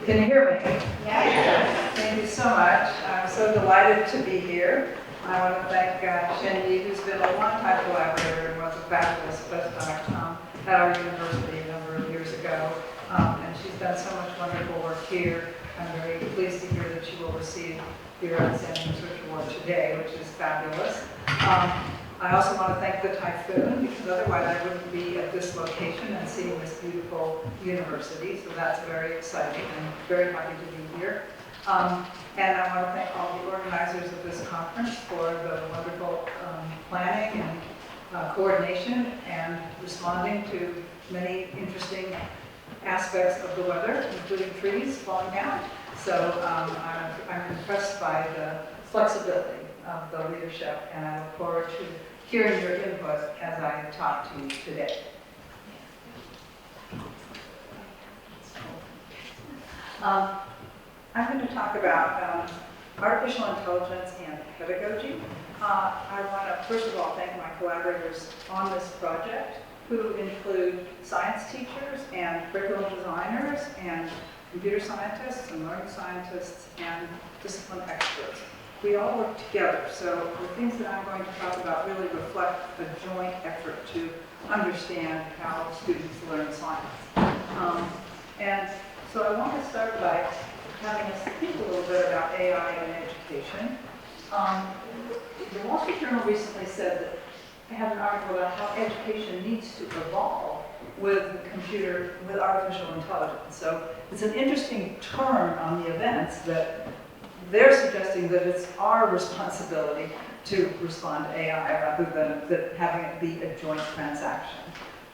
Can you hear me? Yes. Thank you so much. I'm so delighted to be here. I want to thank Shindy, who's been a long-time collaborator and was a fabulous postdoc at our university a number of years ago. And she's done so much wonderful work here. I'm very pleased to hear that she will receive your Outstanding Research Award today, which is fabulous. I also want to thank the typhoon, because otherwise I wouldn't be at this location and seeing this beautiful university. So that's very exciting. I'm very happy to be here. And I want to thank all the organizers of this conference for the wonderful planning and coordination and responding to many interesting aspects of the weather, including trees falling down. So I'm impressed by the flexibility of the leadership, and I look forward to hearing your input as I talk to you today. I'm going to talk about artificial intelligence and pedagogy. I want to, first of all, thank my collaborators on this project, who include science teachers and curriculum designers and computer scientists and learning scientists and discipline experts. We all work together, so the things that I'm going to talk about really reflect a joint effort to understand how students learn science. And so I want to start by having us think a little bit about AI in education. The Wall Street Journal recently said that they have an article about how education needs to evolve with artificial intelligence. So it's an interesting turn on the events that they're suggesting that it's our responsibility to respond to AI rather than having it be a joint transaction.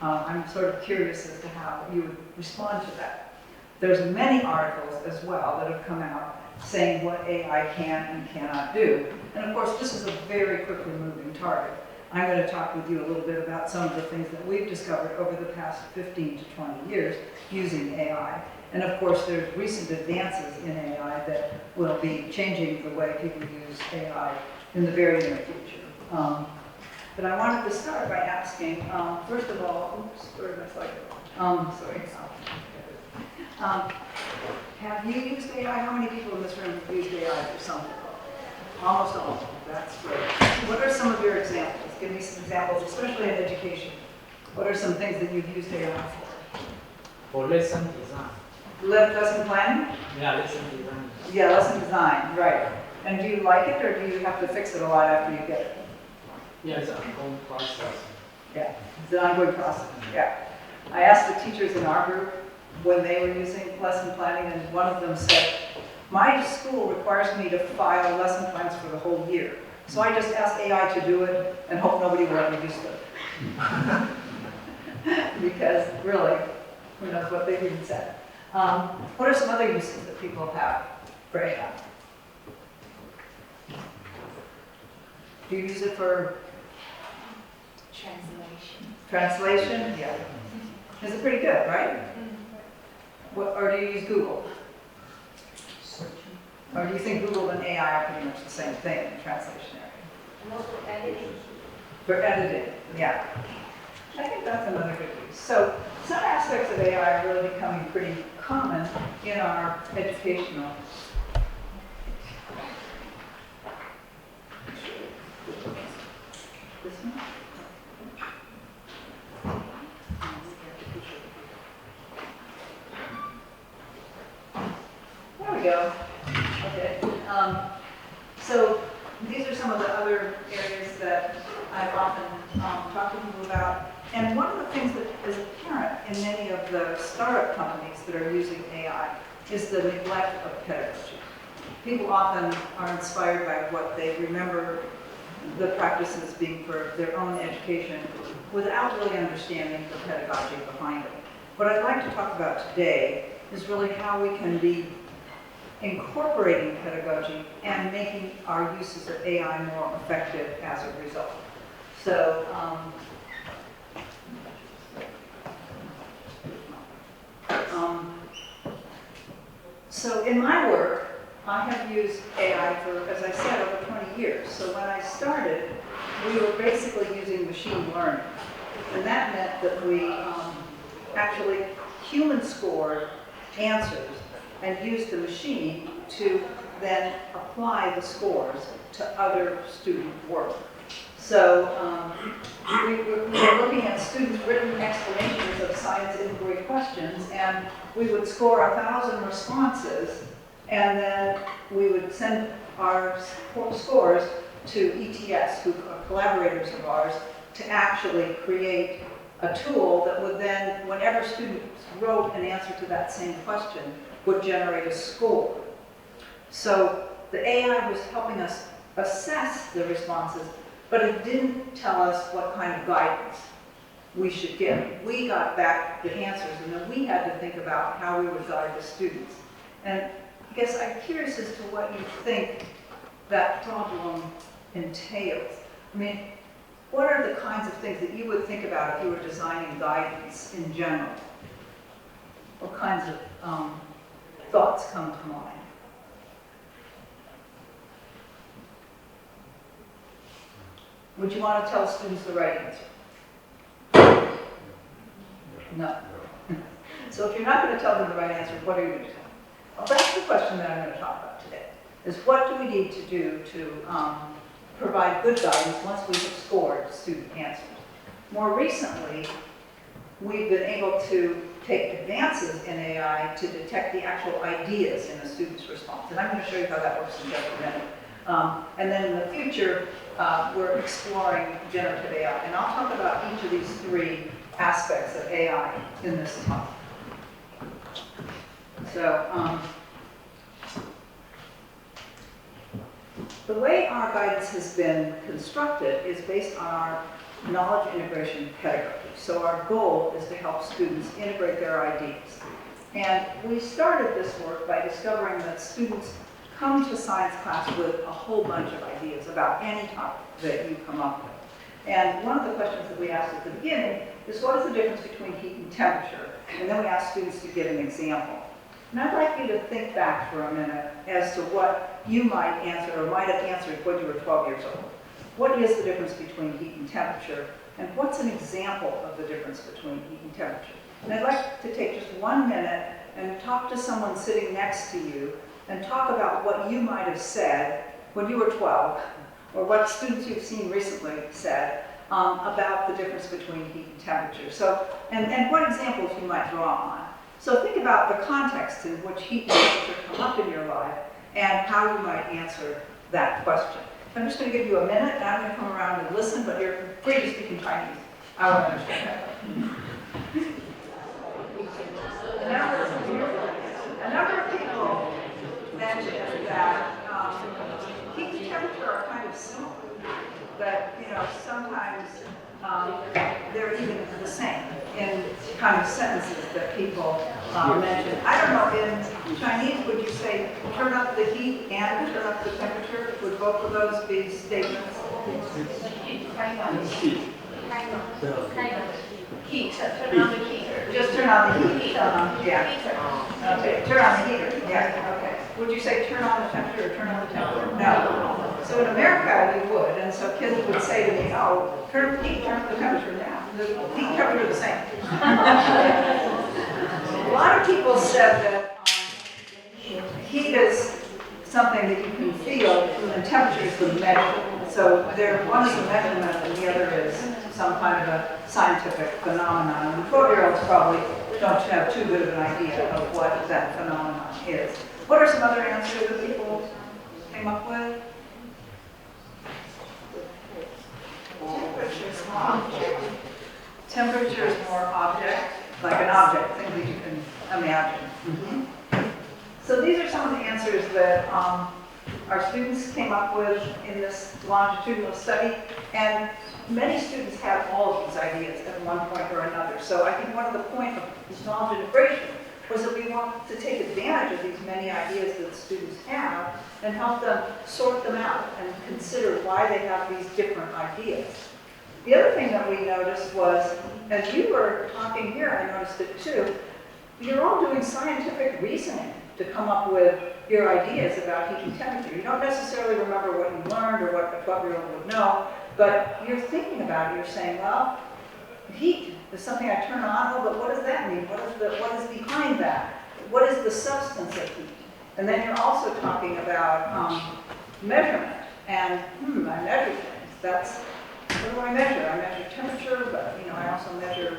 I'm sort of curious as to how you would respond to that. There's many articles as well that have come out saying what AI can and cannot do. And of course, this is a very quickly moving target. I'm going to talk with you a little bit about some of the things that we've discovered over the past 15 to 20 years using AI. And of course, there's recent advances in AI that will be changing the way people use AI in the very near future. But I wanted to start by asking, first of all, oops, where did I slide go? Sorry. Have you used AI? How many people in this room have used AI for something? Almost all. That's great. What are some of your examples? Give me some examples, especially in education. What are some things that you've used AI for? For lesson design. Lesson planning? Yeah, lesson design. Yeah, lesson design, right. And do you like it, or do you have to fix it a lot after you get it? Yeah, it's an ongoing process. Yeah, it's an ongoing process, yeah. I asked the teachers in our group when they were using lesson planning, and one of them said, my school requires me to file lesson plans for the whole year. So I just ask AI to do it and hope nobody will ever use it. Because really, who knows what they even said. What are some other uses that people have for AI? Do you use it for translation? Translation? Yeah. Is it pretty good, right? What, or do you use Google? Or do you think Google and AI are pretty much the same thing in the translation area? No, for editing. For editing, yeah. I think that's another good use. So some aspects of AI are really becoming pretty common in our educational. This one? There we go. Okay. So these are some of the other areas that I've often talked to people about. And one of the things that is apparent in many of the startup companies that are using AI is the neglect of pedagogy. People often are inspired by what they remember the practices being for their own education without really understanding the pedagogy behind it. What I'd like to talk about today is really how we can be incorporating pedagogy and making our uses of AI more effective as a result. So, so in my work, I have used AI for, as I said, over 20 years. So when I started, we were basically using machine learning. And that meant that we actually human-scored answers and use the machine to then apply the scores to other student work. So we were looking at students' written explanations of science inquiry questions, and we would score 1,000 responses, and then we would send our scores to ETS, who are collaborators of ours, to actually create a tool that would then, whenever students wrote an answer to that same question, would generate a score. So the AI was helping us assess the responses, but it didn't tell us what kind of guidance we should give. We got back the answers, and then we had to think about how we would guide the students. And I guess I'm curious as to what you think that problem entails. I mean, what are the kinds of things that you would think about if you were designing guidance in general? What kinds of thoughts come to mind? Would you want to tell students the right answer? No. So if you're not going to tell them the right answer, what are you going to tell them? Well, that's the question that I'm going to talk about today, is what do we need to do to provide good guidance once we have scored student answers? More recently, we've been able to take advances in AI to detect the actual ideas in a student's response. And I'm going to show you how that works in just a minute. And then in the future, we're exploring generative AI. And I'll talk about each of these three aspects of AI in this talk. So the way our guidance has been constructed is based on our knowledge integration pedagogy. So our goal is to help students integrate their ideas. And we started this work by discovering that students come to science class with a whole bunch of ideas about any topic that you come up with. And one of the questions that we asked at the beginning is, what is the difference between heat and temperature? And then we asked students to give an example. And I'd like you to think back for a minute as to what you might answer or might have answered when you were 12 years old. What is the difference between heat and temperature? And what's an example of the difference between heat and temperature? And I'd like to take just 1 minute and talk to someone sitting next to you and talk about what you might have said when you were 12, or what students you've seen recently said about the difference between heat and temperature. So, and what examples you might draw on. So think about the context in which heat and temperature come up in your life and how you might answer that question. I'm just going to give you a minute, and I'm going to come around and listen, but you're free to speak in Chinese. I won't understand that. A number of people mentioned that heat and temperature are kind of similar. That, you know, sometimes they're even the same in kind of sentences that people mention. I don't know, in Chinese, would you say turn up the heat and turn up the temperature? Would both of those be statements? Heat. Turn on the heater. Just turn on the heat. Yeah. Okay. Turn on the heater. Yeah. Okay. Would you say turn on the temperature or turn on the temperature? No. So in America, you would, and so kids would say to me, "Oh, turn up the heat, turn up the temperature now." The heat and temperature are the same. A lot of people said that heat is something that you can feel, and temperature is the measure. So one is a measurement, and the other is some kind of a scientific phenomenon. And 12-year-olds probably don't have too good of an idea of what that phenomenon is. What are some other answers that people came up with? Temperature is more object. Temperature is more object, like an object, things that you can imagine. Mm-hmm. So these are some of the answers that our students came up with in this longitudinal study, and many students have all of these ideas at one point or another. So I think one of the points of this knowledge integration was that we want to take advantage of these many ideas that students have and help them sort them out and consider why they have these different ideas. The other thing that we noticed was, as you were talking here, I noticed it too, you're all doing scientific reasoning to come up with your ideas about heat and temperature. You don't necessarily remember what you learned or what a 12-year-old would know, but you're thinking about it. You're saying, well, heat is something I turn on, oh, but what does that mean? What is behind that? what is the substance of heat? And then you're also talking about measurement. And I measure things. That's, what do I measure? I measure temperature, but I also measure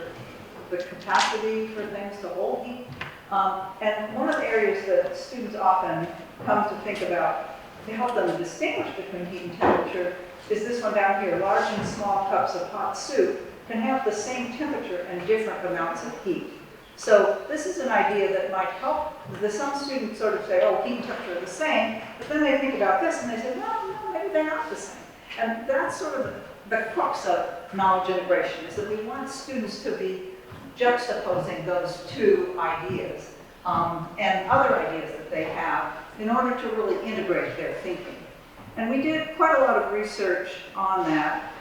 the capacity for things to hold heat. And one of the areas that students often come to think about to help them distinguish between heat and temperature is this one down here. Large and small cups of hot soup can have the same temperature and different amounts of heat. So this is an idea that might help. Some students sort of say, oh, heat and temperature are the same, but then they think about this and they say, no, maybe they're not the same. And that's sort of the crux of knowledge integration, is that we want students to be juxtaposing those two ideas and other ideas that they have in order to really integrate their thinking. And we did quite a lot of research on that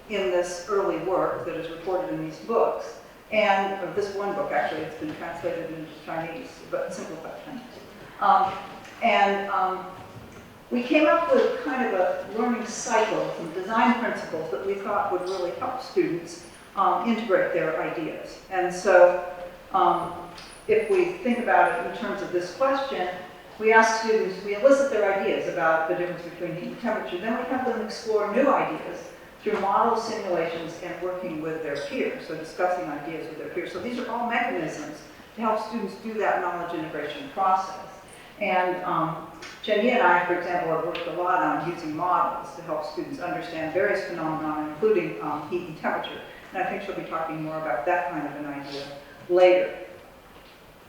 in this early work that is reported in these books. And this one book, actually, it's been translated into Chinese, but simplified Chinese. We came up with kind of a learning cycle, some design principles that we thought would really help students integrate their ideas. And so if we think about it in terms of this question, we ask students, we elicit their ideas about the difference between heat and temperature, then we have them explore new ideas through model simulations and working with their peers, so discussing ideas with their peers. So these are all mechanisms to help students do that knowledge integration process. And Jenny and I, for example, have worked a lot on using models to help students understand various phenomena, including heat and temperature. And I think she'll be talking more about that kind of an idea later.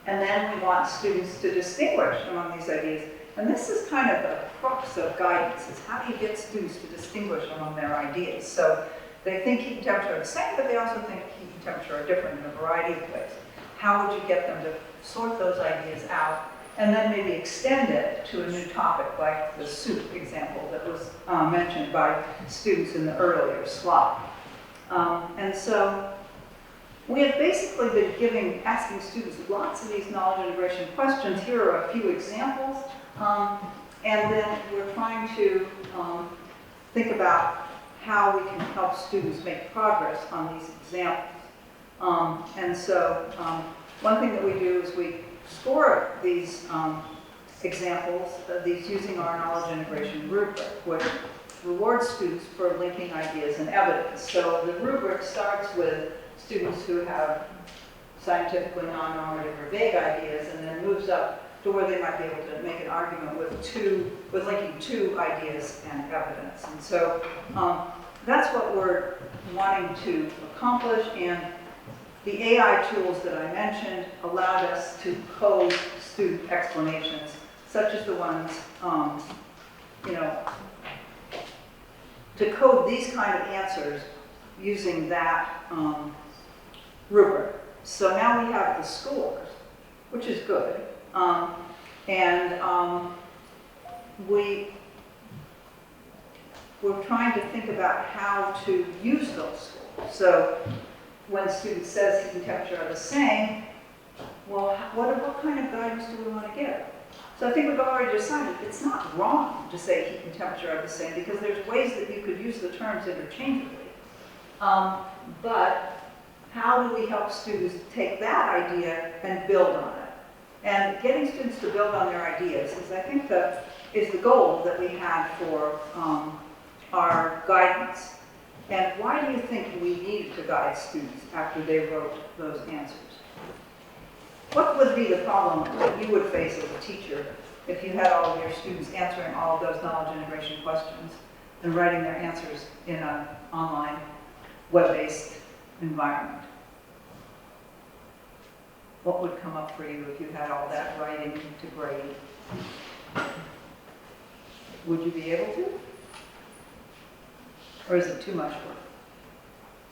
And then we want students to distinguish among these ideas. And this is kind of the crux of guidance, is how do you get students to distinguish among their ideas? So they think heat and temperature are the same, but they also think heat and temperature are different in a variety of ways. How would you get them to sort those ideas out and then maybe extend it to a new topic, like the soup example that was mentioned by students in the earlier slide? And so we have basically been asking students lots of these knowledge integration questions. Here are a few examples. And then we're trying to think about how we can help students make progress on these examples. And so one thing that we do is we score these examples, these using our knowledge integration rubric, which rewards students for linking ideas and evidence. So the rubric starts with students who have scientifically non-normative or vague ideas, and then moves up to where they might be able to make an argument with linking two ideas and evidence. And so that's what we're wanting to accomplish, and the AI tools that I mentioned allowed us to code student explanations, such as the ones, to code these kind of answers using that rubric. So now we have the scores, which is good. We're trying to think about how to use those scores. So when a student says heat and temperature are the same, well, what kind of guidance do we want to give? So I think we've already decided it's not wrong to say heat and temperature are the same, because there's ways that you could use the terms interchangeably. But how do we help students take that idea and build on it? And getting students to build on their ideas is, I think, is the goal that we had for our guidance. And why do you think we needed to guide students after they wrote those answers? What would be the problem that you would face as a teacher if you had all of your students answering all of those knowledge integration questions and writing their answers in an online, web-based environment? What would come up for you if you had all that writing to grade? Would you be able to? Or is it too much work?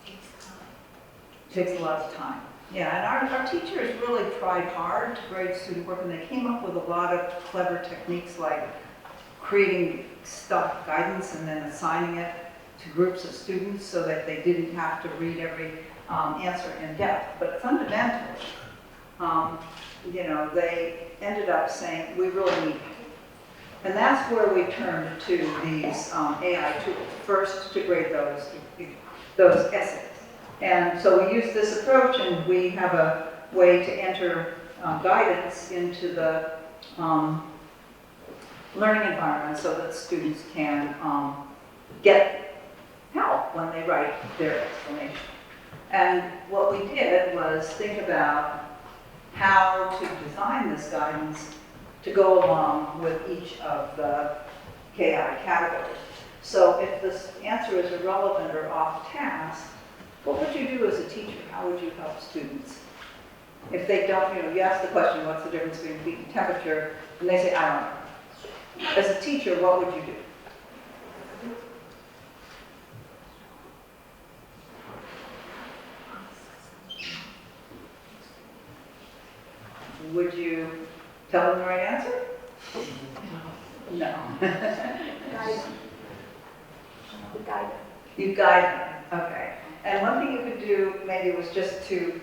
It takes a lot of time. Yeah, and our teachers really tried hard to grade student work, and they came up with a lot of clever techniques, like creating stock guidance and then assigning it to groups of students so that they didn't have to read every answer in depth. But fundamentally, they ended up saying, we really need help. And that's where we turned to these AI tools, first to grade those essays. And so we use this approach, and we have a way to enter guidance into the learning environment so that students can get help when they write their explanation. And what we did was think about how to design this guidance to go along with each of the KI categories. So if this answer is irrelevant or off task, what would you do as a teacher? How would you help students? If they don't, you ask the question, what's the difference between heat and temperature? And they say, I don't know. As a teacher, what would you do? Would you tell them the right answer? No. You guide them, okay. And one thing you could do maybe was just to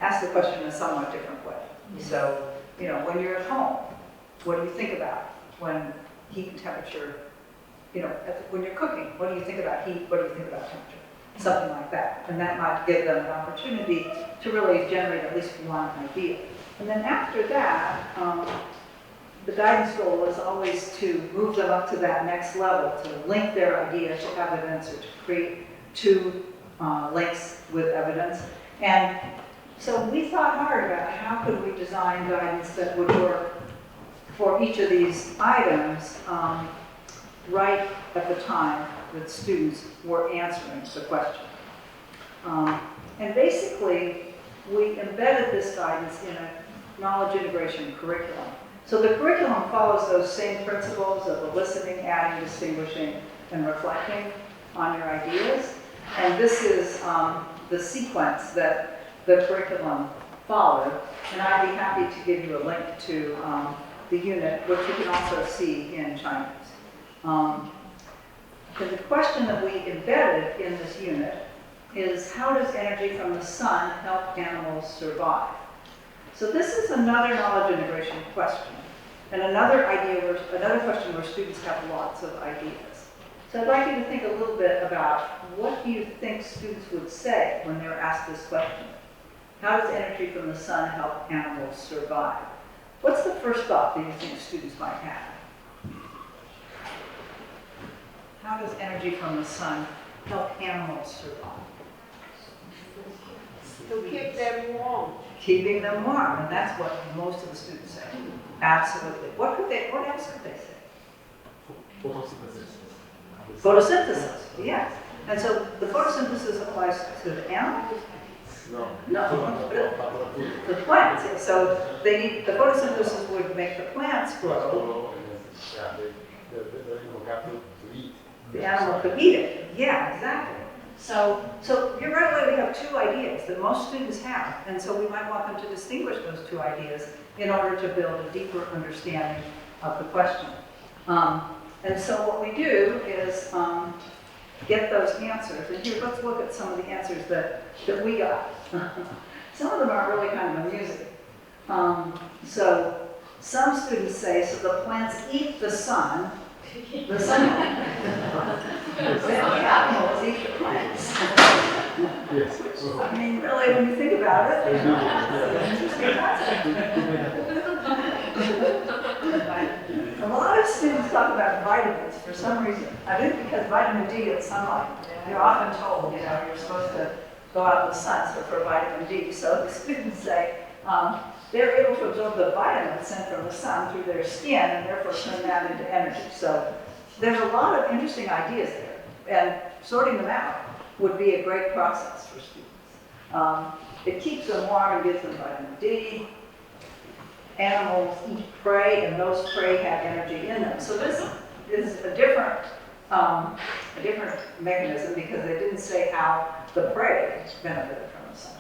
ask the question in a somewhat different way. So, when you're at home, what do you think about when heat and temperature, when you're cooking, what do you think about heat, what do you think about temperature? Something like that. And that might give them an opportunity to really generate at least one idea. And then after that, the guidance goal is always to move them up to that next level, to link their idea to evidence or to create two links with evidence. And so we thought hard about how could we design guidance that would work for each of these items right at the time that students were answering the question. And basically, we embedded this guidance in a knowledge integration curriculum. So the curriculum follows those same principles of listening, adding, distinguishing, and reflecting on your ideas. And this is the sequence that the curriculum followed. And I'd be happy to give you a link to the unit, which you can also see in Chinese. The question that we embedded in this unit is, how does energy from the sun help animals survive? So this is another knowledge integration question, and another question where students have lots of ideas. So I'd like you to think a little bit about, what do you think students would say when they're asked this question? How does energy from the sun help animals survive? What's the first thought that you think students might have? How does energy from the sun help animals survive? To keep them warm. Keeping them warm, and that's what most of the students say. Absolutely. What else could they say? Photosynthesis, yes. And so the photosynthesis applies to the animals? No. The plants. Yeah. So the photosynthesis would make the plants grow. The animal could eat it. Yeah, exactly. So you're right away, we have two ideas that most students have, and so we might want them to distinguish those two ideas in order to build a deeper understanding of the question. And so what we do is get those answers. And here, let's look at some of the answers that we got. Some of them are really kind of amusing. So some students say, so the plants eat the sun. The sunlight. The animals eat the plants. Yes. I mean, really, when you think about it, it's an interesting concept. A lot of students talk about vitamins for some reason. I think because vitamin D is sunlight. You're often told, you're supposed to go out in the sun for vitamin D. So the students say they're able to absorb the vitamins sent from the sun through their skin and therefore turn that into energy. So there's a lot of interesting ideas there. And sorting them out would be a great process for students. It keeps them warm and gives them vitamin D. Animals eat prey, and those prey have energy in them. So this is a different mechanism, because they didn't say how the prey benefited from the sun.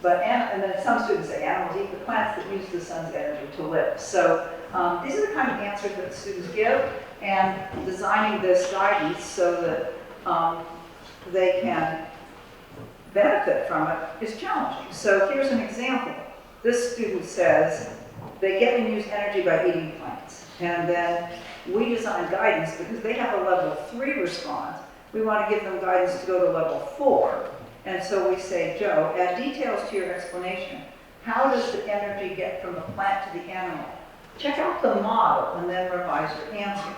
And then some students say animals eat the plants that use the sun's energy to live. So these are the kind of answers that students give, and designing this guidance so that they can benefit from it is challenging. So here's an example. This student says they get and use energy by eating plants. And then we design guidance because they have a level 3 response. We want to give them guidance to go to level 4. And so we say, Joe, add details to your explanation how does the energy get from the plant to the animal? Check out the model and then revise your answer.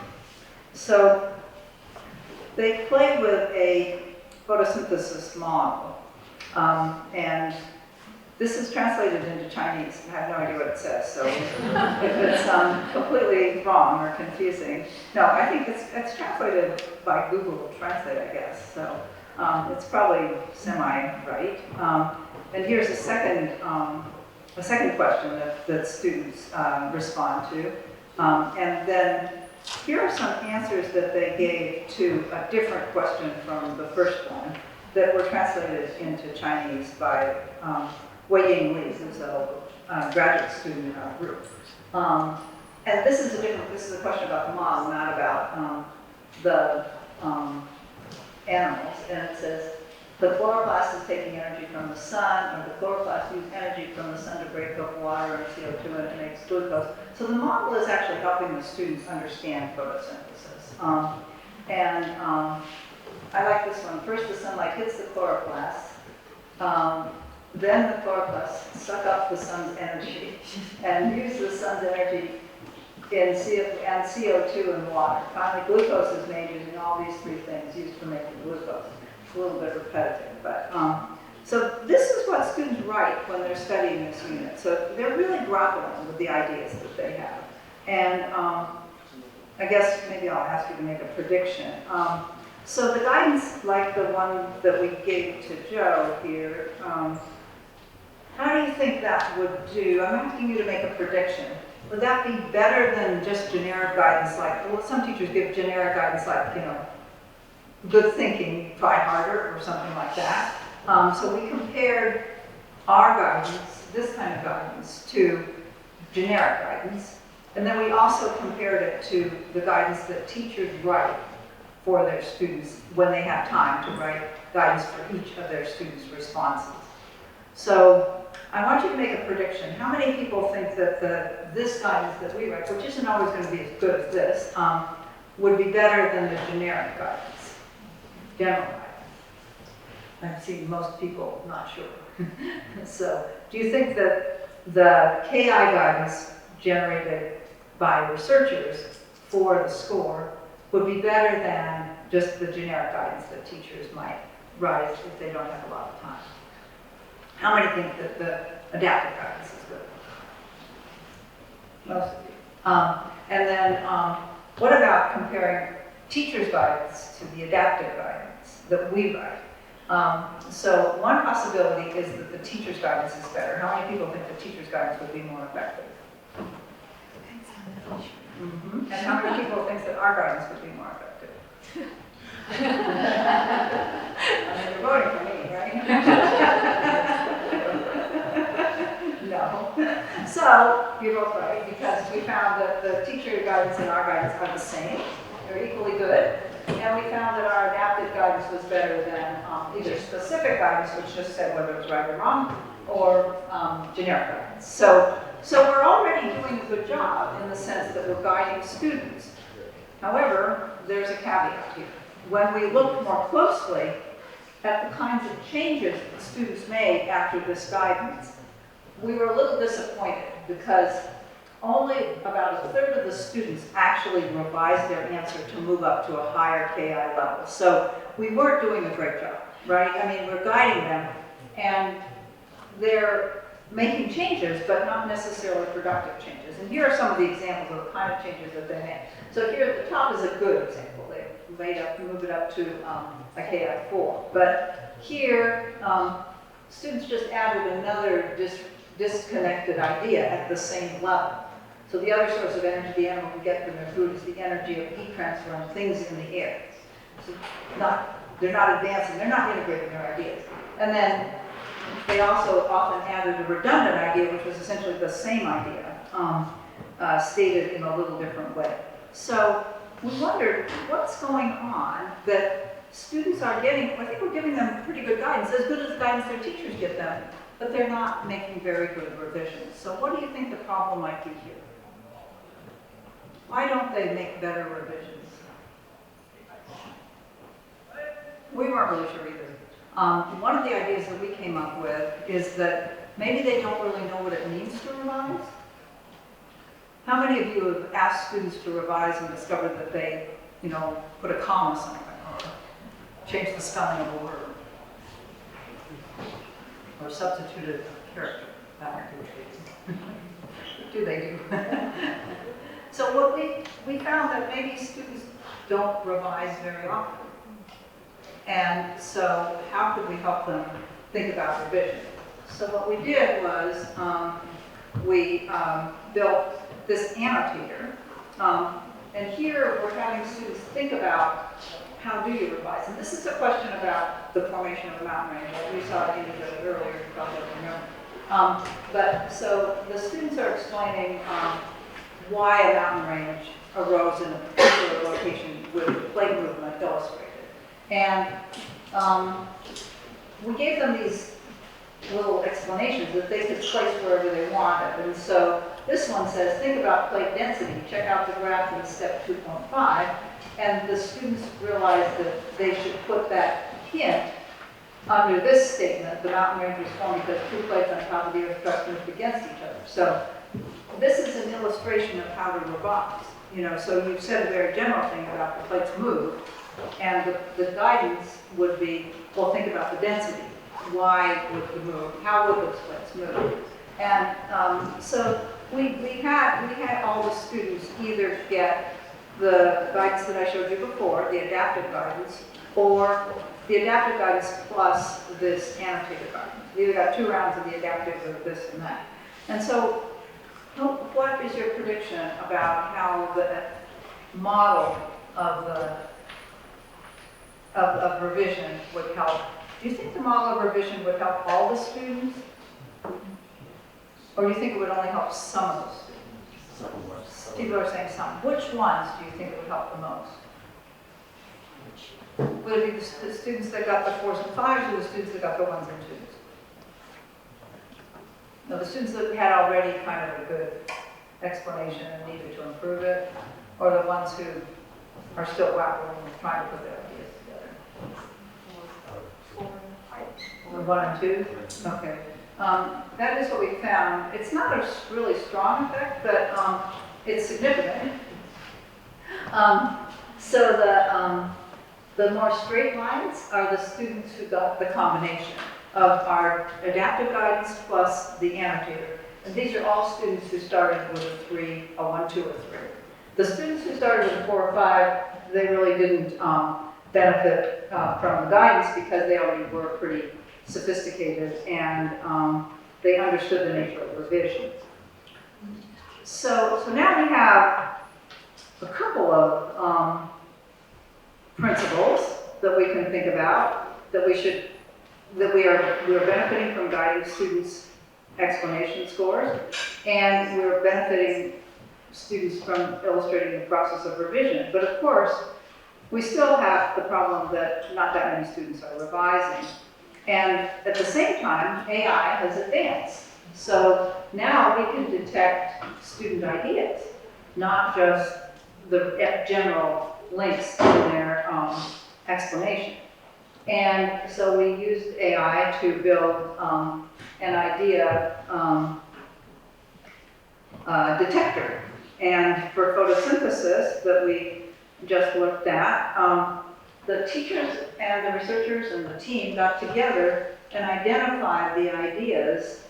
So they play with a photosynthesis model, and this is translated into Chinese. I have no idea what it says, so if it's completely wrong or confusing. No, I think it's translated by Google Translate, I guess, so it's probably semi-right. And here's a second question that students respond to. And then here are some answers that they gave to a different question from the first one that were translated into Chinese by Wei-Ying Li, who's a graduate student in our group. And this is a question about the model, not about the animals. And it says, the chloroplast is taking energy from the sun, or the chloroplast uses energy from the sun to break up water and CO2 and it makes glucose. So the model is actually helping the students understand photosynthesis. I like this one. First, the sunlight hits the chloroplast. Then the chloroplasts suck up the sun's energy and use the sun's energy in CO2 and water. Finally, glucose is made using all these three things used for making glucose. It's a little bit repetitive, but so this is what students write when they're studying this unit. So they're really grappling with the ideas that they have. And I guess maybe I'll ask you to make a prediction. So the guidance, like the one that we gave to Joe here, how do you think that would do? I'm asking you to make a prediction. Would that be better than just generic guidance like, well, some teachers give generic guidance like, good thinking, try harder, or something like that. So we compared our guidance, this kind of guidance, to generic guidance. And then we also compared it to the guidance that teachers write for their students when they have time to write guidance for each of their students' responses. So I want you to make a prediction. How many people think that this guidance that we write, which isn't always going to be as good as this, would be better than the generic guidance, general guidance? I've seen most people not sure. So do you think that the KI guidance generated by researchers for the score would be better than just the generic guidance that teachers might write if they don't have a lot of time? How many think that the adaptive guidance is good? Most of you. And then what about comparing teachers' guidance to the adaptive guidance that we write? So one possibility is that the teacher's guidance is better. How many people think the teacher's guidance would be more effective? Mm-hmm. And how many people think that our guidance would be more effective? I mean, you're voting for me, right? No. So you're both right, because we found that the teacher guidance and our guidance are the same. They're equally good. And we found that our adaptive guidance was better than either specific guidance, which just said whether it was right or wrong, or generic guidance. So we're already doing a good job in the sense that we're guiding students. However, there's a caveat here. When we look more closely at the kinds of changes that students made after this guidance, we were a little disappointed because only about a third of the students actually revised their answer to move up to a higher KI level. So we weren't doing a great job, right? I mean, we're guiding them, and they're making changes, but not necessarily productive changes. And here are some of the examples of the kind of changes that they made. So here at the top is a good example. They moved it up to a KI4. But here, students just added another disconnected idea at the same level. So the other source of energy the animal can get from their food is the energy of heat transfer on things in the air. So they're not advancing, they're not integrating their ideas. And then they also often added a redundant idea, which was essentially the same idea, stated in a little different way. So we wondered what's going on that students are getting. I think we're giving them pretty good guidance, as good as the guidance their teachers give them, but they're not making very good revisions. So what do you think the problem might be here? Why don't they make better revisions? We weren't really sure either. One of the ideas that we came up with is that maybe they don't really know what it means to revise. How many of you have asked students to revise and discovered that they, put a comma somewhere or changed the spelling of a word or substituted a character? That might be what they do. Do they do? So what we found that maybe students don't revise very often. And so how could we help them think about revision? So what we did was we built this annotator. And here we're having students think about how do you revise. And this is a question about the formation of a mountain range. We saw it earlier, you probably don't remember. But so the students are explaining why a mountain range arose in a particular location with plate movement illustrated. And we gave them these little explanations that they could place wherever they wanted. And so this one says, think about plate density. Check out the graph in step 2.5. And the students realized that they should put that hint under this statement, the mountain range was formed because two plates on top of the earth crust moved against each other. So this is an illustration of how to revise. So you've said a very general thing about the plates move, and the guidance would be, well, think about the density. Why would the move? How would those plates move? And so we had all the students either get the guidance that I showed you before, the adaptive guidance, or the adaptive guidance plus this annotated guidance. You either got 2 rounds of the adaptive or this and that. And so what is your prediction about how the model of revision would help? Do you think the model of revision would help all the students? Or do you think it would only help some of the students? People are saying some. Which ones do you think it would help the most? Would it be the students that got the 4s and 5s or the students that got the 1s and 2s? No, the students that had already kind of a good explanation and needed to improve it, or the ones who are still grappling with trying to put their ideas together? The 1 and 2? Okay. That is what we found. It's not a really strong effect, but it's significant. So the more straight lines are the students who got the combination of our adaptive guidance plus the annotator. And these are all students who started with a 3, a 1, 2, or 3. The students who started with a 4 or 5, they really didn't benefit from the guidance because they already were pretty sophisticated and they understood the nature of revision. So now we have a couple of principles that we can think about that we are benefiting from guiding students' explanation scores, and we're benefiting students from illustrating the process of revision. But of course, we still have the problem that not that many students are revising. And at the same time, AI has advanced. So now we can detect student ideas, not just the general links in their explanation. And so we used AI to build an idea detector. And for photosynthesis that we just looked at, the teachers and the researchers and the team got together and identified the ideas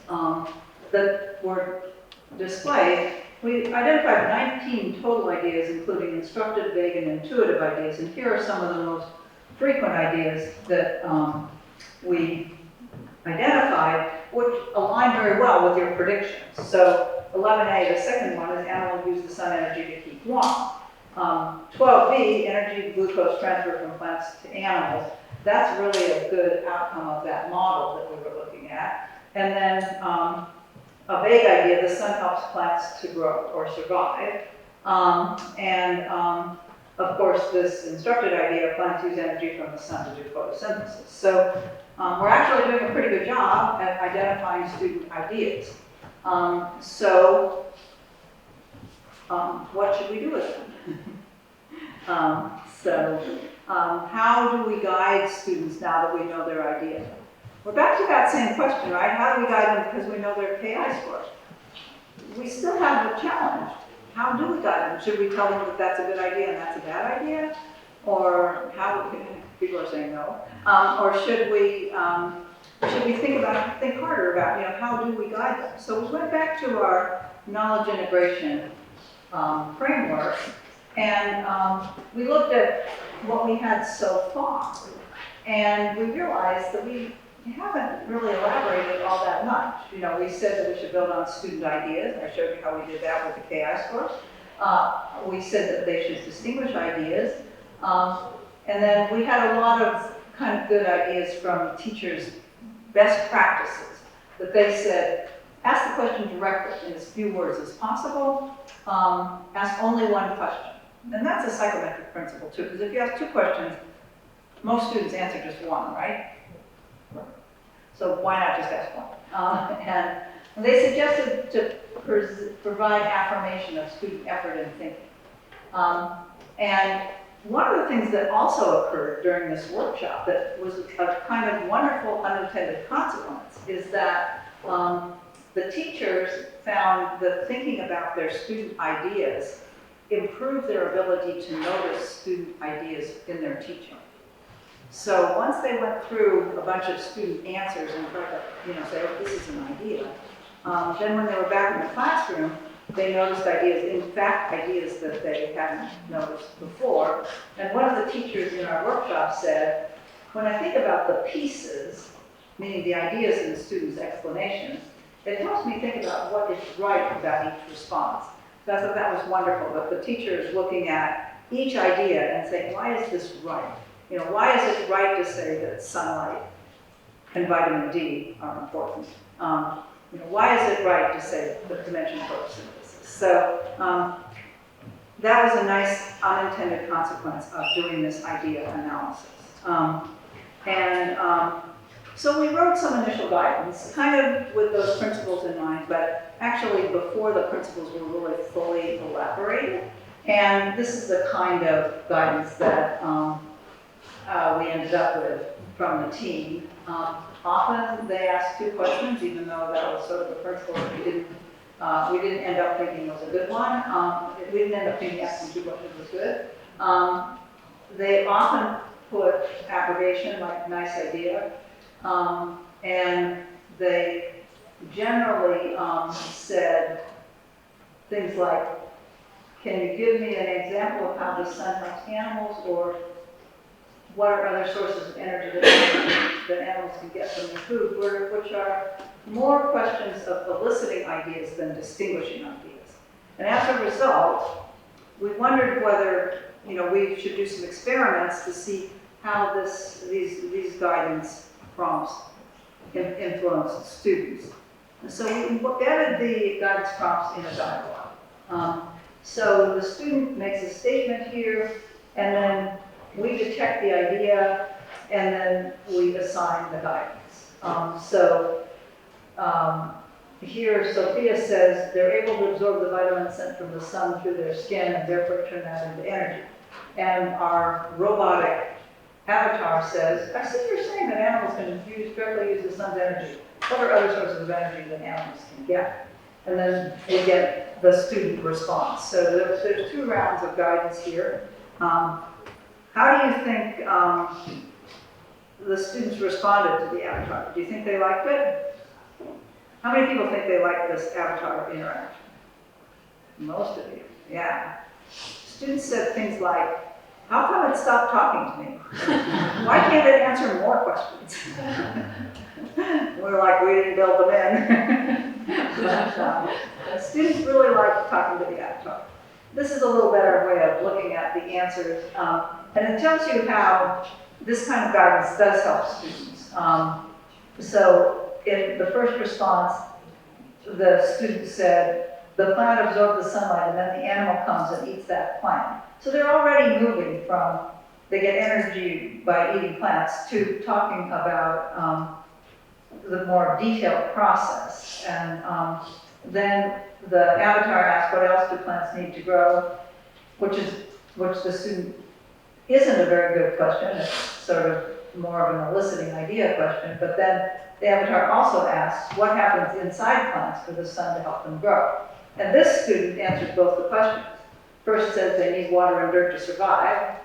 that were displayed. We identified 19 total ideas, including instructive, vague, and intuitive ideas. And here are some of the most frequent ideas that we identified, which align very well with your predictions. So 11A, the second one, is animals use the sun energy to keep warm. 12B, energy glucose transfer from plants to animals. That's really a good outcome of that model that we were looking at. And then a vague idea, the sun helps plants to grow or survive. Of course, this instructed idea, plants use energy from the sun to do photosynthesis. So we're actually doing a pretty good job at identifying student ideas. What should we do with them? How do we guide students now that we know their ideas? We're back to that same question, right? How do we guide them because we know their KI score? We still have a challenge. How do we guide them? Should we tell them that that's a good idea and that's a bad idea? Or how, people are saying no. Or should we think harder about, how do we guide them? So we went back to our knowledge integration framework, and we looked at what we had so far. And we realized that we haven't really elaborated all that much. We said that we should build on student ideas. I showed you how we did that with the KI scores. We said that they should distinguish ideas. And then we had a lot of kind of good ideas from teachers' best practices. That they said, ask the question directly in as few words as possible. Ask only one question. And that's a psychometric principle too, because if you ask two questions, most students answer just one, right? So why not just ask one? And they suggested to provide affirmation of student effort and thinking. And one of the things that also occurred during this workshop that was a kind of wonderful unintended consequence is that the teachers found that thinking about their student ideas improved their ability to notice student ideas in their teaching. So once they went through a bunch of student answers and tried to, say, oh, this is an idea, then when they were back in the classroom, they noticed ideas, in fact, ideas that they hadn't noticed before. And one of the teachers in our workshop said, when I think about the pieces, meaning the ideas in the student's explanations, it helps me think about what is right about each response. So I thought that was wonderful, that the teacher is looking at each idea and saying, why is this right? Why is it right to say that sunlight and vitamin D are important? Why is it right to say that to mention photosynthesis? So that was a nice unintended consequence of doing this idea analysis. So we wrote some initial guidance, kind of with those principles in mind, but actually before the principles were really fully elaborated. And this is the kind of guidance that we ended up with from the team. Often they asked two questions, even though that was sort of the principle that we didn't end up thinking was a good one. We didn't end up thinking asking two questions was good. They often put abrogation, like nice idea, and they generally said things like, can you give me an example of how the sun helps animals, or what are other sources of energy that animals can get from their food, which are more questions of eliciting ideas than distinguishing ideas. And as a result, we wondered whether we should do some experiments to see how these guidance prompts influence students. And so we embedded the guidance prompts in a dialogue. So the student makes a statement here, and then we detect the idea, and then we assign the guidance. Here Sophia says they're able to absorb the vitamins sent from the sun through their skin and therefore turn that into energy. And our robotic avatar says, I see you're saying that animals can directly use the sun's energy. What are other sources of energy that animals can get? And then we get the student response. So there's two rounds of guidance here. How do you think the students responded to the avatar? Do you think they liked it? How many people think they liked this avatar interaction? Most of you, yeah. Students said things like, how come it stopped talking to me? Why can't it answer more questions? We're like, we didn't build them in. But students really like talking to the avatar. This is a little better way of looking at the answers. And it tells you how this kind of guidance does help students. So in the first response, the student said, the plant absorbs the sunlight and then the animal comes and eats that plant. So they're already moving from, they get energy by eating plants, to talking about the more detailed process. And then the avatar asks, what else do plants need to grow? Which the student isn't a very good question. It's sort of more of an eliciting idea question, but then the avatar also asks what happens inside plants for the sun to help them grow. And this student answers both the questions. First says they need water and dirt to survive.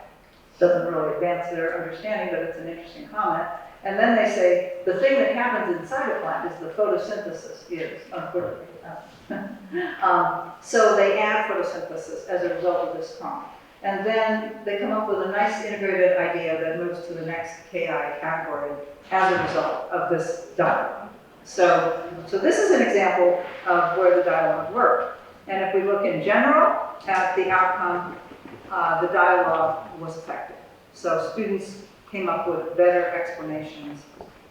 Doesn't really advance their understanding, but it's an interesting comment. And then they say the thing that happens inside a plant is the photosynthesis so they add photosynthesis as a result of this prompt. And then they come up with a nice integrated idea that moves to the next KI category as a result of this dialogue. So this is an example of where the dialogue worked. And if we look in general at the outcome, the dialogue was effective. So students came up with better explanations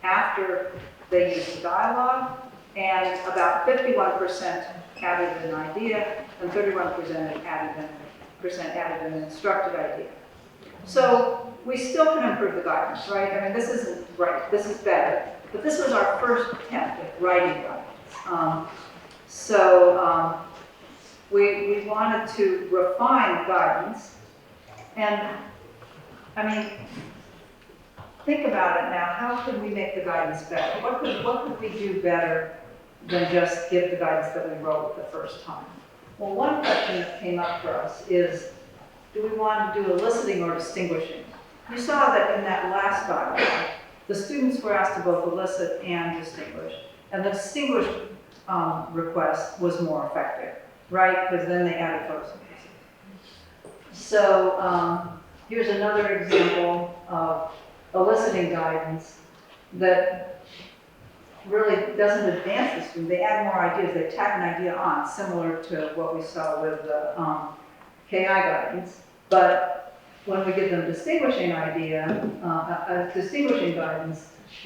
after they used the dialogue, and about 51% added an idea, and 31% added an instructed idea. So we still can improve the guidance, right? I mean, this isn't right, this is better, but this was our first attempt at writing guidance. We wanted to refine the guidance, and I mean, think about it now, how could we make the guidance better? What could we do better than just give the guidance that we wrote the first time? Well, one question that came up for us is, do we want to do eliciting or distinguishing? You saw that in that last dialogue, the students were asked to both elicit and distinguish, and the distinguish request was more effective, right? Because then they added photosynthesis. So here's another example of eliciting guidance that really doesn't advance the student. They add more ideas, they tack an idea on, similar to what we saw with the KI guidance. But when we give them distinguishing guidance,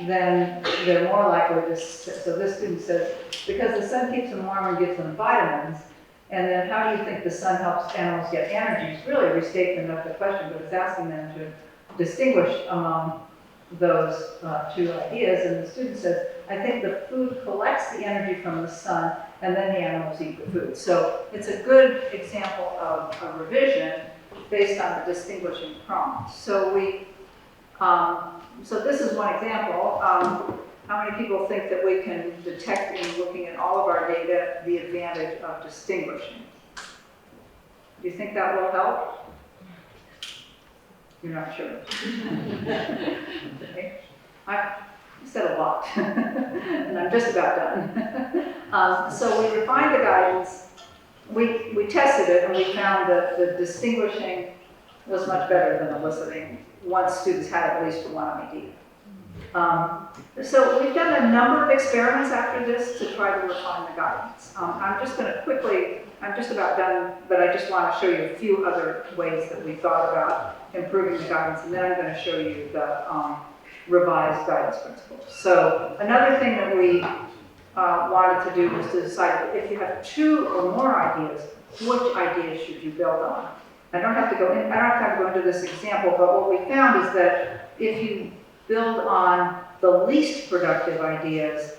then they're more likely to, so this student says, because the sun keeps them warm and gives them vitamins, and then how do you think the sun helps animals get energy? It's really a restatement of the question, but it's asking them to distinguish among those two ideas. And the student says, I think the food collects the energy from the sun, and then the animals eat the food. So it's a good example of a revision based on the distinguishing prompt. So so this is one example. How many people think that we can detect in looking at all of our data the advantage of distinguishing? Do you think that will help? You're not sure. Okay. I said a lot, and I'm just about done. So we refined the guidance. We tested it, and we found that the distinguishing was much better than eliciting once students had at least one idea. So we've done a number of experiments after this to try to refine the guidance. I'm just going to quickly, I'm just about done, but I just want to show you a few other ways that we thought about improving the guidance, and then I'm going to show you the revised guidance principles. So another thing that we wanted to do was to decide if you have two or more ideas, which ideas should you build on? I don't have to go into this example, but what we found is that if you build on the least productive ideas,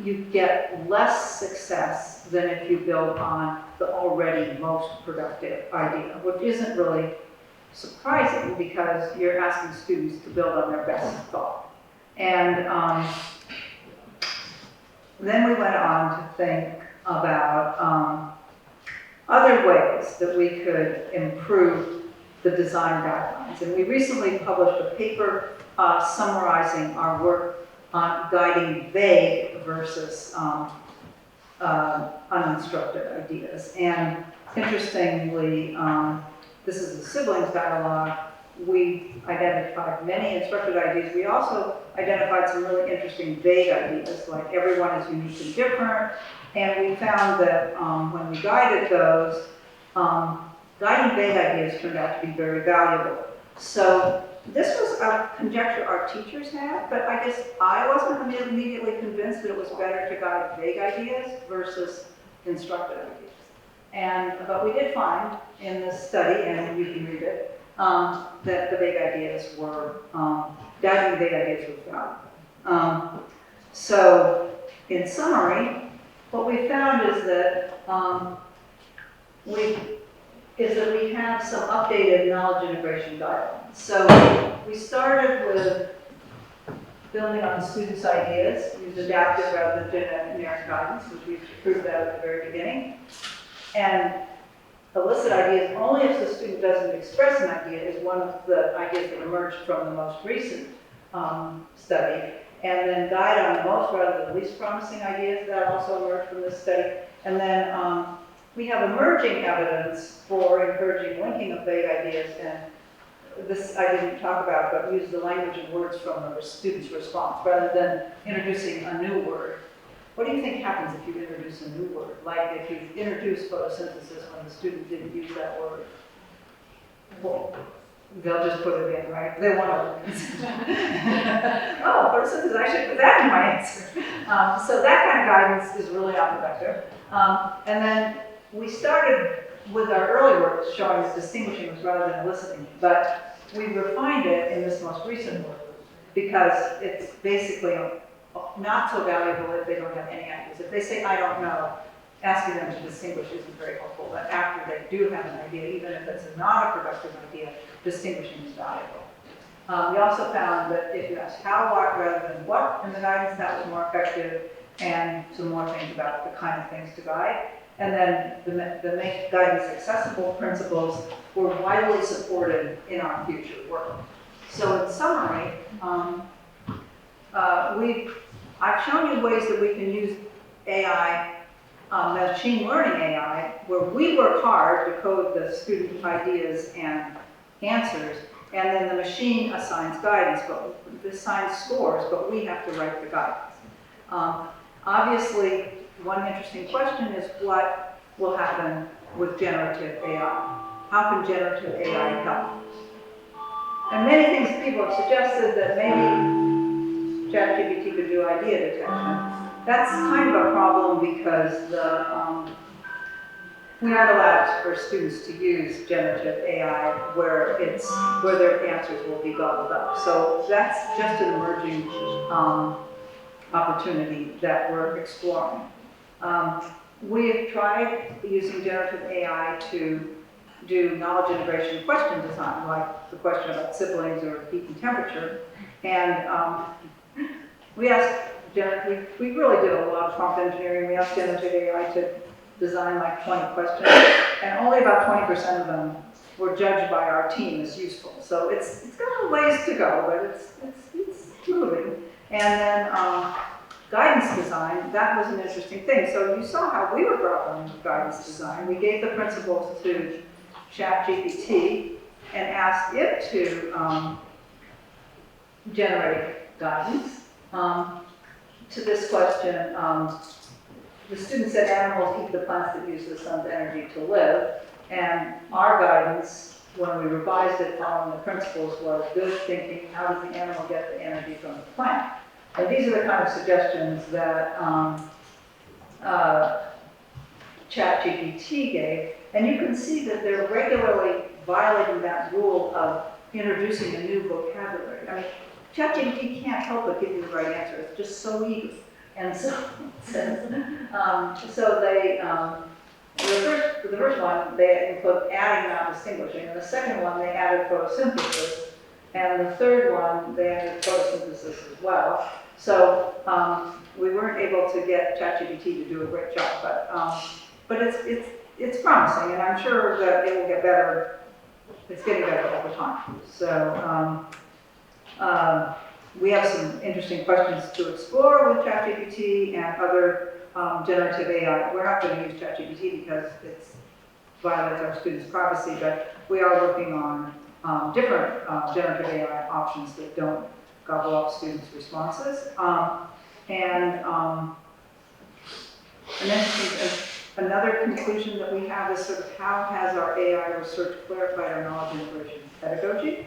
you get less success than if you build on the already most productive idea, which isn't really surprising because you're asking students to build on their best thought. And then we went on to think about other ways that we could improve the design guidelines. And we recently published a paper summarizing our work on guiding vague versus uninstructed ideas. And interestingly, this is a siblings dialogue. We identified many instructed ideas. We also identified some really interesting vague ideas, like everyone is unique and different. And we found that when we guided those, guiding vague ideas turned out to be very valuable. So this was a conjecture our teachers had, but I guess I wasn't immediately convinced that it was better to guide vague ideas versus instructed ideas. But we did find in this study, and you can read it, that the vague ideas were, guiding vague ideas was valuable. So in summary, what we found is that we have some updated knowledge integration guidelines. So we started with building on students' ideas, use adaptive rather than generic guidance, which we proved that at the very beginning. And elicit ideas only if the student doesn't express an idea is one of the ideas that emerged from the most recent study. And then guide on the most rather than least promising ideas, that also emerged from this study. And then we have emerging evidence for encouraging linking of vague ideas, and this I didn't talk about, but use the language and words from the student's response rather than introducing a new word. What do you think happens if you introduce a new word? Like if you introduce photosynthesis when the student didn't use that word? Well, they'll just put it in, right? They want to. Oh, photosynthesis, I should put that in my answer. So that kind of guidance is really not effective. And then we started with our early work showing that distinguishing was rather than eliciting, but we refined it in this most recent work because it's basically not so valuable if they don't have any ideas. If they say, I don't know, asking them to distinguish isn't very helpful, but after they do have an idea, even if it's not a productive idea, distinguishing is valuable. We also found that if you ask how, what, rather than what in the guidance, that was more effective, and some more things about the kind of things to guide. And then the make guidance accessible principles were widely supported in our future work. So in summary, I've shown you ways that we can use AI, machine learning AI, where we work hard to code the student ideas and answers, and then the machine assigns guidance, but assigns scores, but we have to write the guidance. Obviously, one interesting question is what will happen with generative AI? How can generative AI help? And many things people have suggested that maybe ChatGPT could do idea detection. That's kind of a problem because we aren't allowed for students to use generative AI where their answers will be gobbled up. So that's just an emerging opportunity that we're exploring. We have tried using generative AI to do knowledge integration question design, like the question about siblings or heat and temperature. And we really did a lot of prompt engineering. We asked generative AI to design like 20 questions, and only about 20% of them were judged by our team as useful. So it's got a ways to go, but it's moving. And then guidance design, that was an interesting thing. So you saw how we were grappling with guidance design. We gave the principles to ChatGPT and asked it to generate guidance. To this question, the student said animals eat the plants that use the sun's energy to live, and our guidance, when we revised it following the principles, was good thinking, how does the animal get the energy from the plant? And these are the kind of suggestions that ChatGPT gave, and you can see that they're regularly violating that rule of introducing a new vocabulary. I mean, ChatGPT can't help but give you the right answer. It's just so easy. And so they, the first one, they include adding, not distinguishing. And the second one, they added photosynthesis. And the third one, they added photosynthesis as well. So we weren't able to get ChatGPT to do a great job, but it's promising, and I'm sure that it will get better. It's getting better over time. So we have some interesting questions to explore with ChatGPT and other generative AI. We're not going to use ChatGPT because it violates our students' privacy, but we are working on different generative AI options that don't gobble up students' responses. Another conclusion that we have is sort of how has our AI research clarified our knowledge integration pedagogy?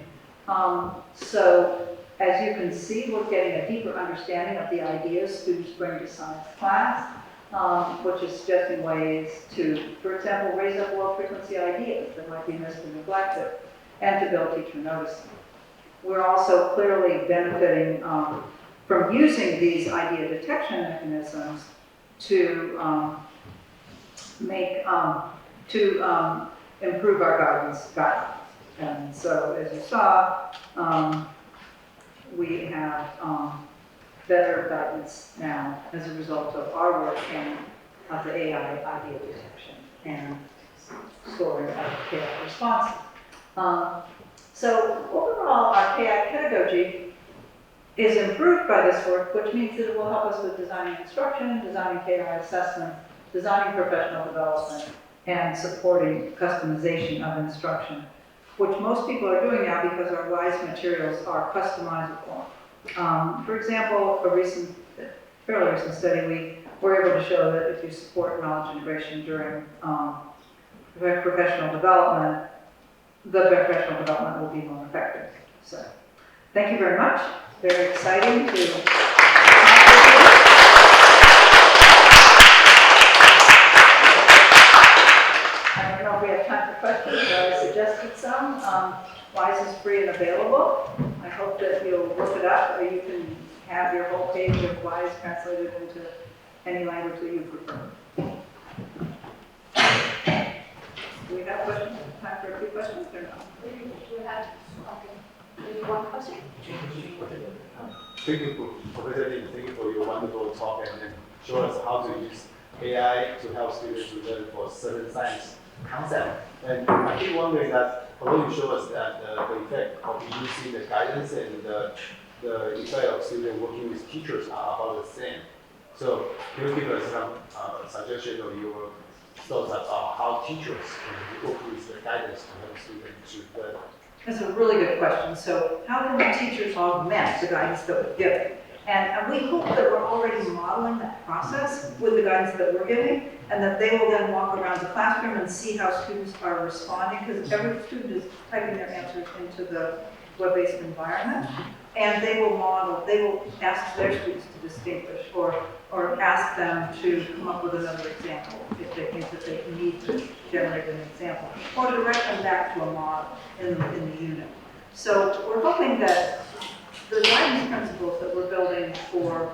So as you can see, we're getting a deeper understanding of the ideas students bring to science class, which is suggesting ways to, for example, raise up low-frequency ideas that might be missed and neglected, and to build teacher noticing. We're also clearly benefiting from using these idea detection mechanisms to improve our guidance. And so, as you saw, we have better guidance now as a result of our work and of the AI idea detection and scoring of AI responses. So overall, our AI pedagogy is improved by this work, which means that it will help us with designing instruction, designing KI assessment, designing professional development, and supporting customization of instruction, which most people are doing now because our WISE materials are customizable. For example, fairly recent study, we were able to show that if you support knowledge integration during professional development, the professional development will be more effective. So, thank you very much. Very exciting to I don't know if we have time for questions, but I suggested some. WISE is free and available. I hope that you'll look it up, or you can have your whole page of WISE translated into any language that you prefer. Do we have questions? Time for a few questions or not? We have, okay, maybe one question? Thank you, Professor Lin. Thank you for your wonderful talk and show us how to use AI to help students to learn for certain science concept. And I keep wondering that, although you show us that the effect of using the guidance and the effect of students working with teachers are about the same. So can you give us some suggestion of your thoughts about how teachers can work with the guidance to help students to learn? That's a really good question. So how can the teachers augment the guidance that we're giving? And we hope that we're already modeling that process with the guidance that we're giving, and that they will then walk around the classroom and see how students are responding, because every student is typing their answers into the web-based environment, and they will ask their students to distinguish, or ask them to come up with another example if they think that they need to generate an example, or direct them back to a model in the unit. So we're hoping that the guidance principles that we're building for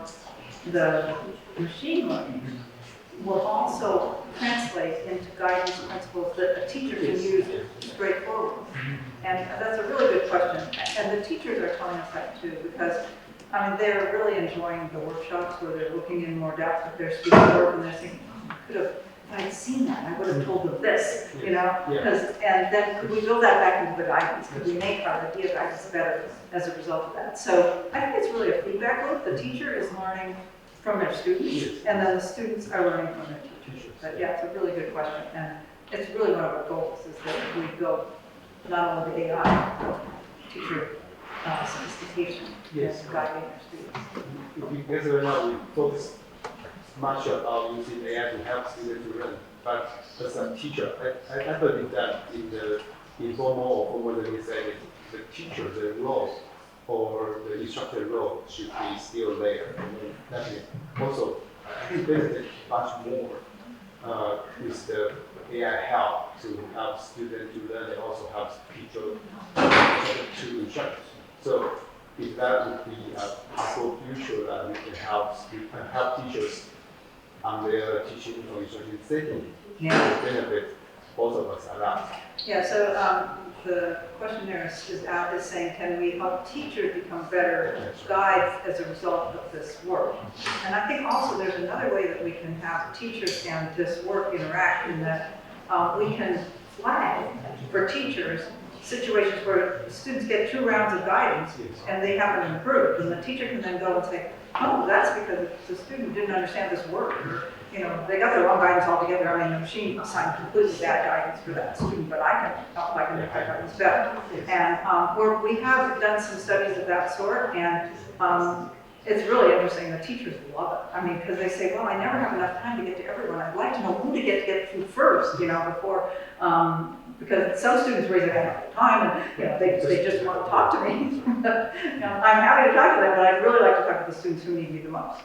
the machine learning will also translate into guidance principles that a teacher can use straightforward. And that's a really good question. And the teachers are telling us that too, because I mean, they're really enjoying the workshops where they're looking in more depth at their students' work, and they're saying, oh, if I'd seen that, I would have told them this, you know? And then could we build that back into the guidance? Could we make our idea guidance better as a result of that? So I think it's really a feedback loop. The teacher is learning from their students, and then the students are learning from their teachers. But yeah, it's a really good question, and it's really one of our goals is that we build not only the AI, but teacher sophistication and guiding our students. Because right now we focus much about using AI to help students to learn, but as a teacher, I believe that in the informal or formal learning setting, the teacher, the role or the instructor role should be still there. And that is also, I think, benefit much more with the AI help to help students to learn and also help teachers to instruct. So if that would be a possible future that we can help teachers on their teaching or instruction setting, to benefit both of us a lot. Yeah, so the question there is saying, can we help teachers become better guides as a result of this work? And I think also there's another way that we can have teachers and this work interact in that we can flag for teachers situations where students get 2 rounds of guidance and they haven't improved, and the teacher can then go and say, oh, that's because the student didn't understand this word. You know, they got the wrong guidance altogether. I mean, the machine assigned completely bad guidance for that student, but I can make that guidance better. And we have done some studies of that sort, and it's really interesting. The teachers love it. I mean, because they say, well, I never have enough time to get to everyone. I'd like to know who to get through first, you know, before, because some students raise their hand all the time, and you know, they just want to talk to me. You know, I'm happy to talk to them, but I'd really like to talk to the students who need me the most.